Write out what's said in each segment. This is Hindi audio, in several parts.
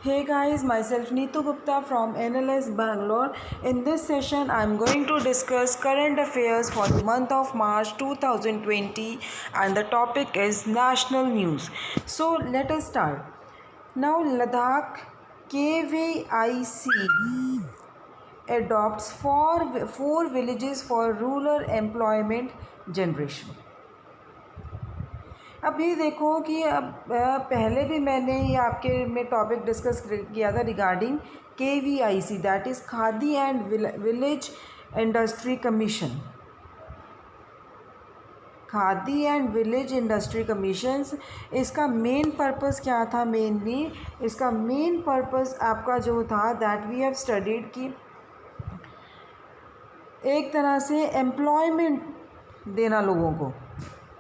Hey guys, myself Neetu Gupta from NLS Bangalore. In this session, I'm going to discuss current affairs for the month of March 2020 and the topic is national news. So let us start. Now Ladakh KVIC adopts four villages for rural employment generation. अब ये देखो कि पहले भी मैंने ये आपके में टॉपिक डिस्कस किया था regarding KVIC, that is khadi and village industry commission. Khadi and village industry commissions, इसका मेन पर्पस क्या था? मेनली इसका मेन पर्पस आपका जो था दैट वी हैव स्टडीड कि एक तरह से एम्प्लॉयमेंट देना लोगों को,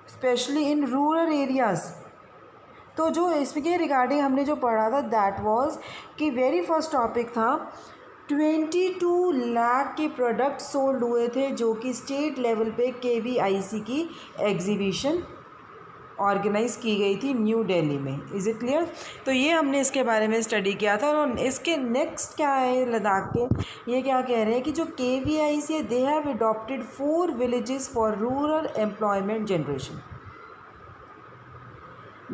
स्पेशली इन रूरल एरियाज़. तो जो इसके रिगार्डिंग हमने जो पढ़ा था दैट वाज कि वेरी फर्स्ट टॉपिक था 22 लाख के प्रोडक्ट सोल्ड हुए थे जो कि स्टेट लेवल पे KVIC की एग्जीबिशन ऑर्गेनाइज़ की गई थी न्यू दिल्ली में. Is it clear? तो ये हमने इसके बारे में स्टडी किया था. और इसके नेक्स्ट क्या है लद्दाख के, ये क्या कह रहे हैं कि जो KVIC है they have adopted 4 villages for rural employment generation.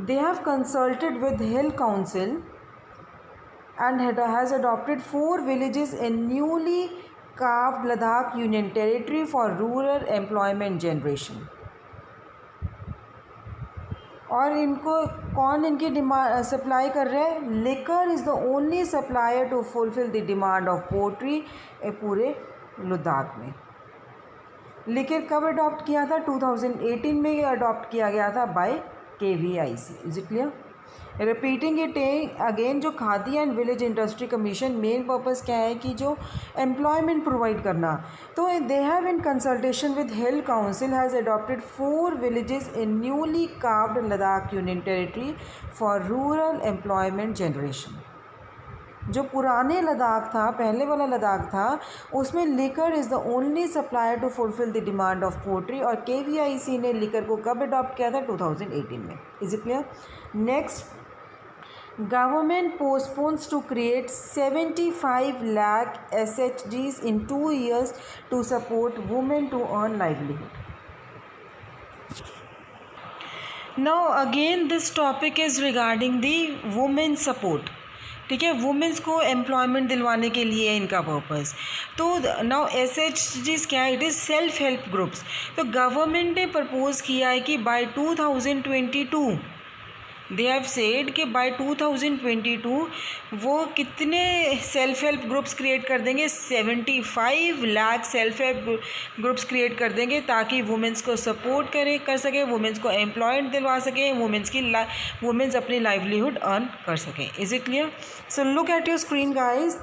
They have consulted with Hill Council and has adopted 4 villages in newly carved Ladakh Union Territory for rural employment generation. और इनको कौन इनकी डिमांड सप्लाई कर रहा है? Liquor is the only supplier to fulfil the demand of poultry पूरे लद्दाख में. लिकर कब अडॉप्ट किया था? 2018 में अडॉप्ट किया गया था by KVIC. Is it clear? Repeating it again, जो Khadi and village industry commission main purpose क्या है कि जो एम्प्लॉयमेंट प्रोवाइड करना. तो they have in consultation with hill council has adopted 4 villages in newly carved Ladakh union territory for rural employment generation. जो पुराने लद्दाख था, पहले वाला लद्दाख था, उसमें Likir is the only supplier to fulfil the demand of poultry. और KVIC ने लिकर को कब अडॉप्ट किया था? 2018 में. Is it clear? Next, government postpones to create 75 lakh SHGs in 2 years to support women to earn livelihood. Now again this topic is regarding the women support. ठीक है, वुमेंस को एम्प्लॉयमेंट दिलवाने के लिए इनका पर्पस. तो नाउ SHGs क्या है? It is self help groups. तो गवर्नमेंट ने प्रपोज किया है कि बाय 2022 दे हैव सेड कि बाय 2022 वो कितने सेल्फ हेल्प ग्रुप्स क्रिएट कर देंगे? 75 lakh self help groups create कर देंगे ताकि वुमेंस को सपोर्ट कर सकें, वुमेंस को एम्प्लॉयमेंट दिलवा सकें, वुमेंस अपनी लाइवलीहुड अर्न कर सकें. Is it clear? So look at your screen guys.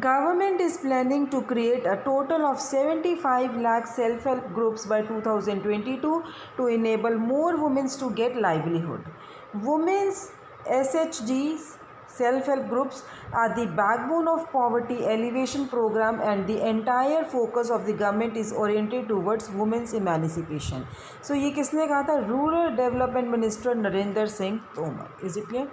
Government is planning to create a total of 75 lakh self-help groups by 2022 to enable more women to get livelihood. Women's SHGs, self-help groups, are the backbone of poverty alleviation program and the entire focus of the government is oriented towards women's emancipation. So ये किसने कहा था? Rural Development Minister Narendra Singh Tomar. Is it clear?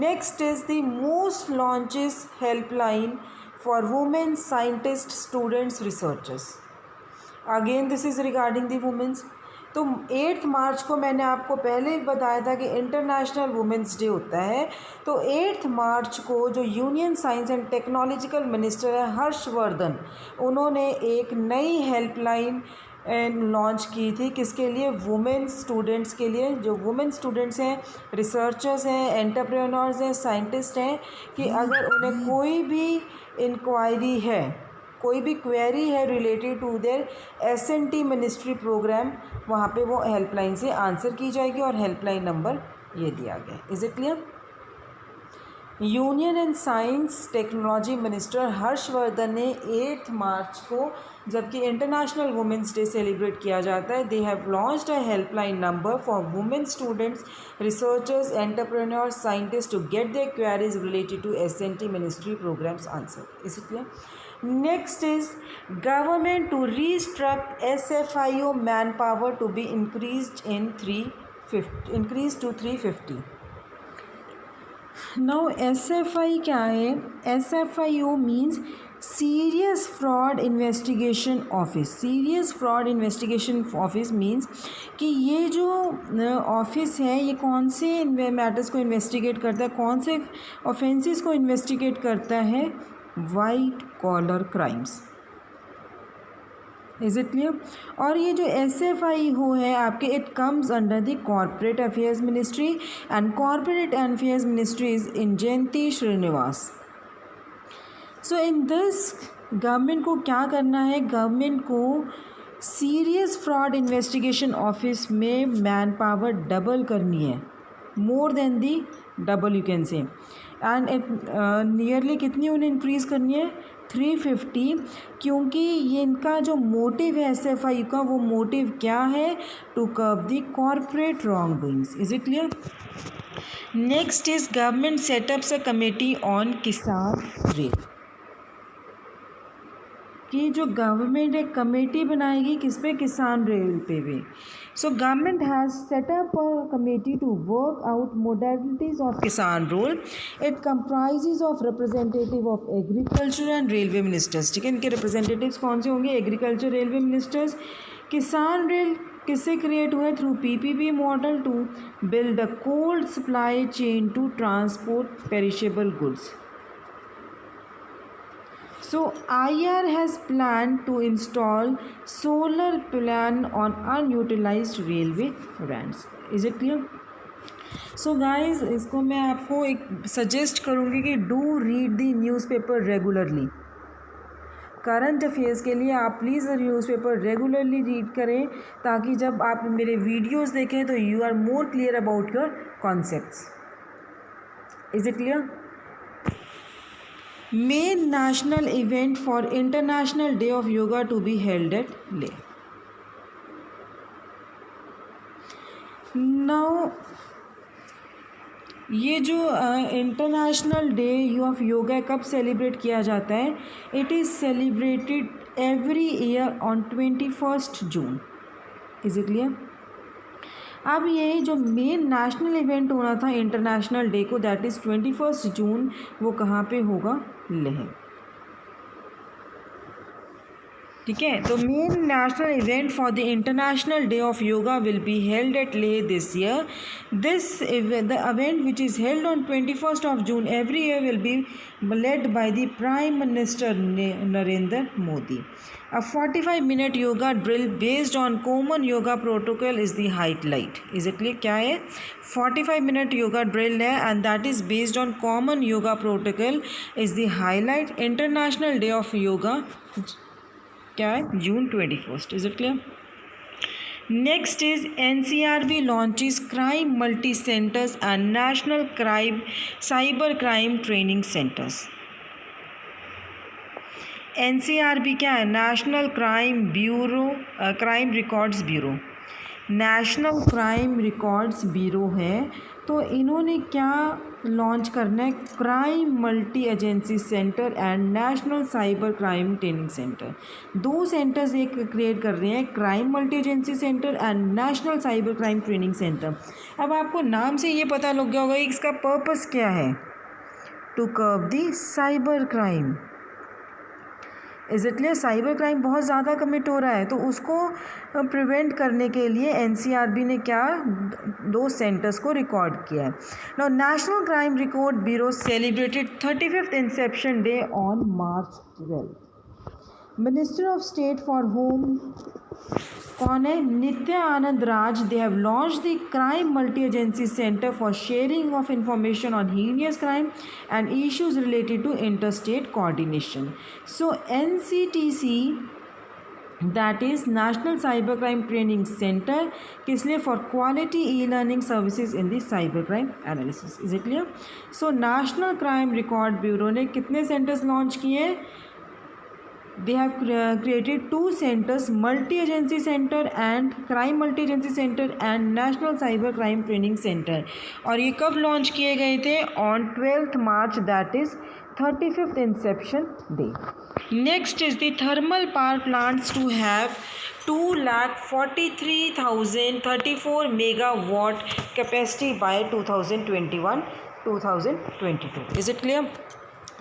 Next is the most launches helpline for women scientists, students, researchers. Again this is regarding the women's. तो 8 मार्च को मैंने आपको पहले ही बताया था कि इंटरनेशनल वुमेंस डे होता है. तो 8 मार्च को जो union science and technological minister है हर्षवर्धन, उन्होंने एक नई हेल्पलाइन लॉन्च की थी. किसके लिए? वुमेन स्टूडेंट्स के लिए. जो वुमेन स्टूडेंट्स हैं, रिसर्चर्स हैं, एंटरप्रेन्योर्स हैं, साइंटिस्ट हैं, कि अगर उन्हें कोई भी इंक्वायरी है, कोई भी क्वेरी है related to their SNT ministry programme, वहाँ पे वो हेल्पलाइन से आंसर की जाएगी. और हेल्पलाइन नंबर ये दिया गया. Is it clear? Union and science technology minister Harshvardhan ने 8 मार्च को, जबकि इंटरनेशनल वुमेंस डे सेलिब्रेट किया जाता है, they have launched a helpline number for women students, researchers, entrepreneurs, scientist to get their queries related to SNT ministry programmes answer. Is it clear? Next is government to restruct SFIO manpower to be increased to 350. Now SFI क्या है? SFIO means serious fraud investigation office. Serious fraud investigation office means कि ये जो ऑफिस है ये कौन से मैटर्स को इन्वेस्टिगेट करता है, कौन से ऑफेंसेस को इन्वेस्टिगेट करता है? White collar crimes. Is it clear? और ये जो SFIO है आपके, it comes under the corporate affairs ministry and corporate affairs ministry is in Jayanthi Srinivas. So in this government को क्या करना है? गवर्नमेंट को सीरियस फ्रॉड इन्वेस्टिगेशन ऑफिस में मैन पावर डबल करनी है, more than the double you can say. And it nearly कितनी उन्हें इंक्रीज़ करनी है? 350, क्योंकि ये इनका जो मोटिव है SFI का, वो मोटिव क्या है? To curb the corporate wrongdoings. Is it clear? Next is government setups a committee on Kisan Rail. कि जो गवर्नमेंट एक कमेटी बनाएगी किस पे? किसान रेल पे भी। So government has set up a committee to work out modalities of Kisan rail. It comprises of representative of agriculture and railway ministers. ठीक है, इनके रिप्रेजेंटेटिव्स कौन से होंगे? Agriculture, railway ministers. Kisan rail किससे क्रिएट हुआ है? Through PPP model to build a cold supply chain to transport perishable goods. So IR has planned to install solar plan on unutilized railway rents. Is it clear? So guys, इसको मैं आपको एक सजेस्ट करूँगी कि do read the newspaper regularly. Current affairs के लिए आप प्लीज़ न्यूज़पेपर रेगुलरली रीड करें, ताकि जब आप मेरे वीडियोस देखें तो you are more clear about your concepts. Is it clear? Main national event for International Day of Yoga to be held at Leh. Now ये जो इंटरनेशनल डे ऑफ योगा कब सेलिब्रेट किया जाता है? It is celebrated every year on 21 June. Is it clear? अब ये जो मेन नेशनल इवेंट होना था इंटरनेशनल डे को, दैट इज़ 21 जून, वो कहाँ पे होगा? लेह। ठीक है, तो main national event for the international day of yoga will be held at Leh this year. The event which is held on 21 of June every year will be led by the Prime Minister Narendra Modi. A 45-minute yoga drill based on common yoga protocol is the highlight. Is it clear? क्या है? 45-minute yoga drill है and that is based on common yoga protocol is the highlight. International Day of Yoga क्या है? June 21st. Is it clear? Next is NCRB launches crime multi centers and national crime cyber crime training centers. NCRB क्या है? National crime bureau, crime records bureau. National crime records bureau है, तो इन्होंने क्या लॉन्च करना है? Crime multi agency centre and national cyber crime training centre. दो सेंटर्स एक क्रिएट कर रहे हैं, crime multi agency centre and national cyber crime training centre. अब आपको नाम से ये पता लग गया होगा कि इसका पर्पस क्या है? To curb the cyber crime. Is it clear? Cyber crime बहुत ज़्यादा कमिट हो रहा है, तो उसको प्रिवेंट करने के लिए NCRB ने क्या दो सेंटर्स को रिकॉर्ड किया है। Now national crime record bureau celebrated 35th inception day on March 12। Minister of state for home कौन है? Nitya Anand Raj. They have launch the crime multi agency centre for sharing of information on heinous crime and issues related to interstate coordination. So NCTC, that is national cyber crime training centre, किस लिए? For quality e-learning services in the cyber crime analysis. Is it clear? So national crime record bureau ने कितने सेंटर्स लॉन्च किए हैं? They have created 2 centers, multi-agency center and crime multi-agency center and national cyber crime training center। और ये कब लॉन्च किए गए थे? on 12th March, that is 35th inception day। Next is the thermal power plants to have 2,43,034 megawatt capacity by 2021 2022. Is it clear?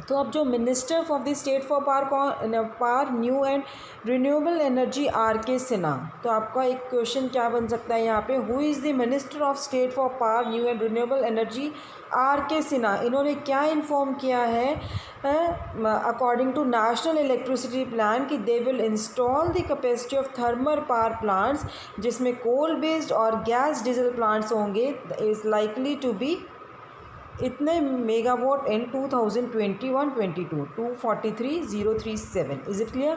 तो अब जो minister of the state for power new and renewable energy R K Sinha, तो आपका एक क्वेश्चन क्या बन सकता है यहाँ पे, who is the minister of state for power new and renewable energy R K Sinha, इन्होंने क्या इन्फॉर्म किया है according to national electricity plan कि they will install the capacity of thermal power plants जिसमें कोल बेस्ड और गैस डीजल प्लांट्स होंगे इज़ लाइकली टू बी इतने megawatt in 2021-22 243,037. Is it clear?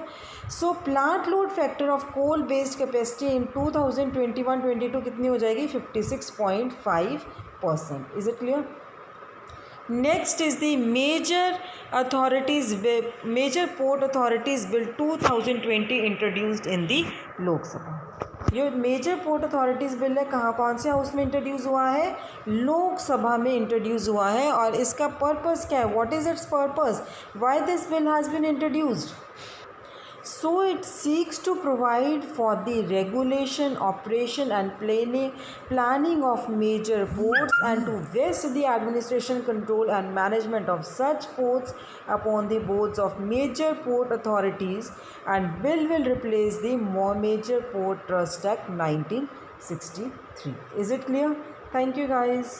So plant load factor of coal based capacity in 2021-22 कितनी हो जाएगी? 56.5%. Is it clear? Next is the major port authorities bill 2020 introduced in the Lok Sabha. ये मेजर पोर्ट अथॉरिटीज़ बिल है, कहाँ कौन से हाउस में इंट्रोड्यूस हुआ है? लोकसभा में इंट्रोड्यूस हुआ है. और इसका पर्पस क्या है? What is its purpose? Why this bill has been introduced? So it seeks to provide for the regulation, operation and planning of major ports and to vest the administration, control and management of such ports upon the boards of major port authorities, and bill will replace the Major Port Trust Act 1963. Is it clear? Thank you guys.